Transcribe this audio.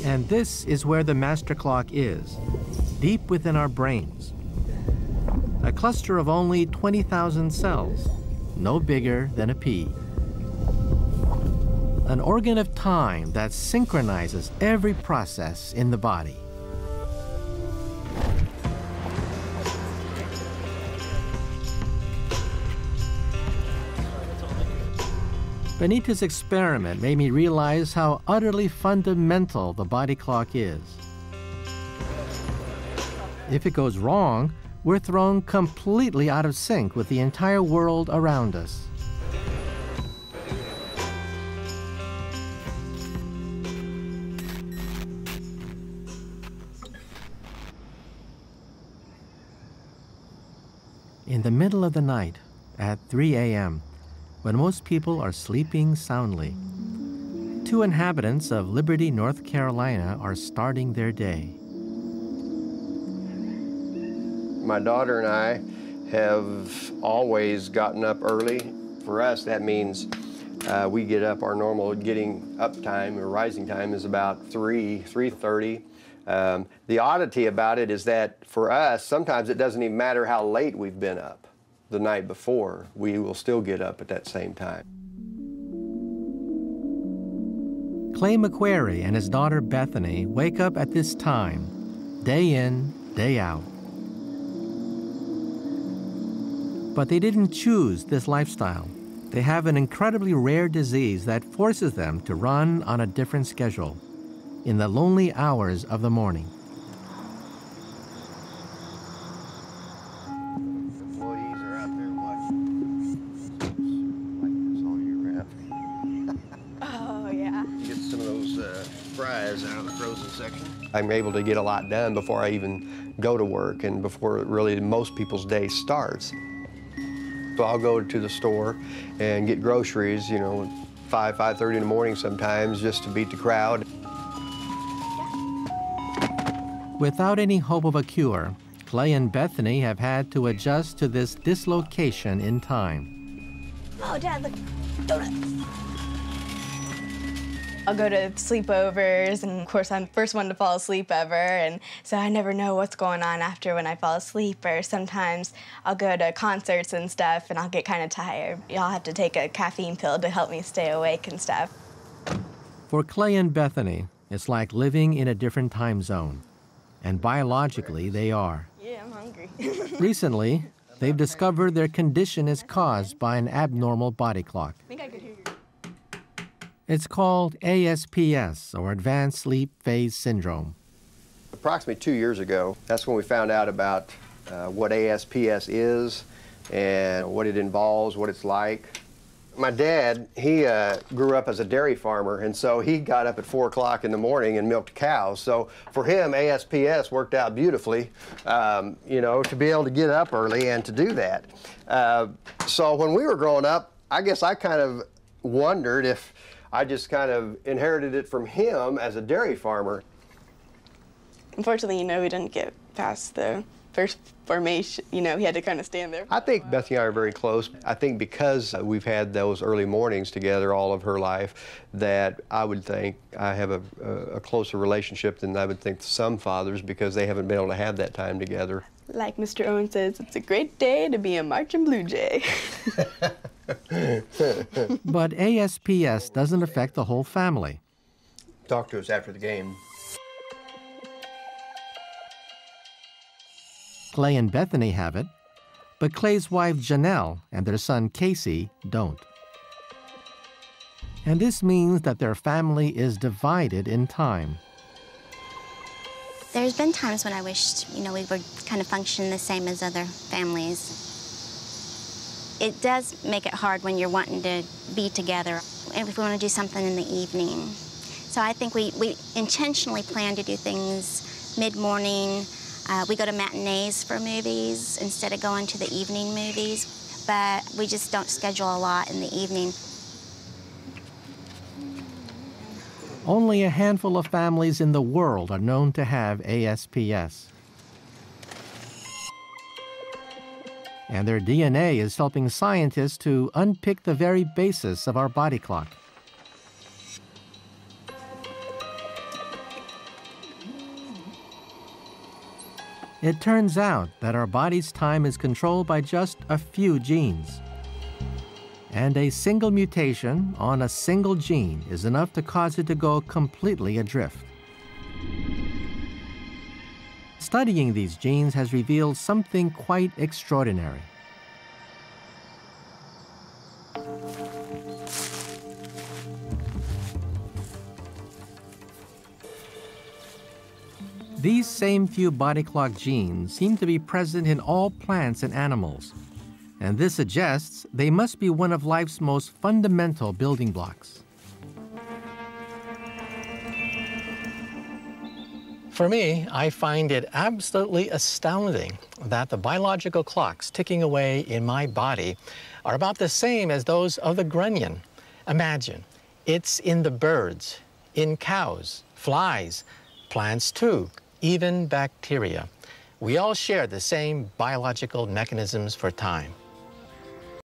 And this is where the master clock is, deep within our brains. A cluster of only 20,000 cells, no bigger than a pea. An organ of time that synchronizes every process in the body. Benita's experiment made me realize how utterly fundamental the body clock is. If it goes wrong, we're thrown completely out of sync with the entire world around us. In the middle of the night, at 3 a.m., when most people are sleeping soundly, 2 inhabitants of Liberty, North Carolina are starting their day. My daughter and I have always gotten up early. For us, that means we get up, our normal getting up time or rising time is about 3:30. The oddity about it is that for us, sometimes it doesn't even matter how late we've been up the night before, we will still get up at that same time. Clay McQuarrie and his daughter Bethany wake up at this time, day in, day out. But they didn't choose this lifestyle. They have an incredibly rare disease that forces them to run on a different schedule in the lonely hours of the morning. Out of the frozen section. I'm able to get a lot done before I even go to work and before really most people's day starts. So I'll go to the store and get groceries, you know, 5:30 in the morning sometimes just to beat the crowd. Without any hope of a cure, Clay and Bethany have had to adjust to this dislocation in time. Oh, Dad, look, donuts. I'll go to sleepovers, and of course I'm the first one to fall asleep ever, and so I never know what's going on after when I fall asleep, or sometimes I'll go to concerts and stuff and I'll get kind of tired. I'll have to take a caffeine pill to help me stay awake and stuff. For Clay and Bethany, it's like living in a different time zone, and biologically they are. Yeah, I'm hungry. Recently, they've discovered their condition is caused by an abnormal body clock. I think I could hear you. It's called asps, or Advanced Sleep Phase Syndrome. Approximately 2 years ago, that's when we found out about what asps is and what it involves, what it's like. My dad, he grew up as a dairy farmer, and so he got up at 4 o'clock in the morning and milked cows. So for him, asps worked out beautifully, you know, to be able to get up early and to do that. So when we were growing up, I guess I kind of wondered if I just kind of inherited it from him as a dairy farmer. Unfortunately, you know, we didn't get past the first formation. You know, he had to kind of stand there. I think Bethany and I are very close. I think because we've had those early mornings together all of her life, that I would think I have a closer relationship than I would think some fathers, because they haven't been able to have that time together. Like Mr. Owen says, it's a great day to be a marching blue jay. But asps doesn't affect the whole family. Talk to us after the game. Clay and Bethany have it, but Clay's wife Janelle and their son Casey don't. And this means that their family is divided in time. There's been times when I wished, you know, we would kind of function the same as other families. It does make it hard when you're wanting to be together, and if we want to do something in the evening. So I think we intentionally plan to do things mid-morning. We go to matinees for movies instead of going to the evening movies, but we just don't schedule a lot in the evening. Only a handful of families in the world are known to have asps. And their DNA is helping scientists to unpick the very basis of our body clock. It turns out that our body's time is controlled by just a few genes. And a single mutation on a single gene is enough to cause it to go completely adrift. Studying these genes has revealed something quite extraordinary. These same few body clock genes seem to be present in all plants and animals, and this suggests they must be one of life's most fundamental building blocks. For me, I find it absolutely astounding that the biological clocks ticking away in my body are about the same as those of the grunion. Imagine, it's in the birds, in cows, flies, plants too, even bacteria. We all share the same biological mechanisms for time.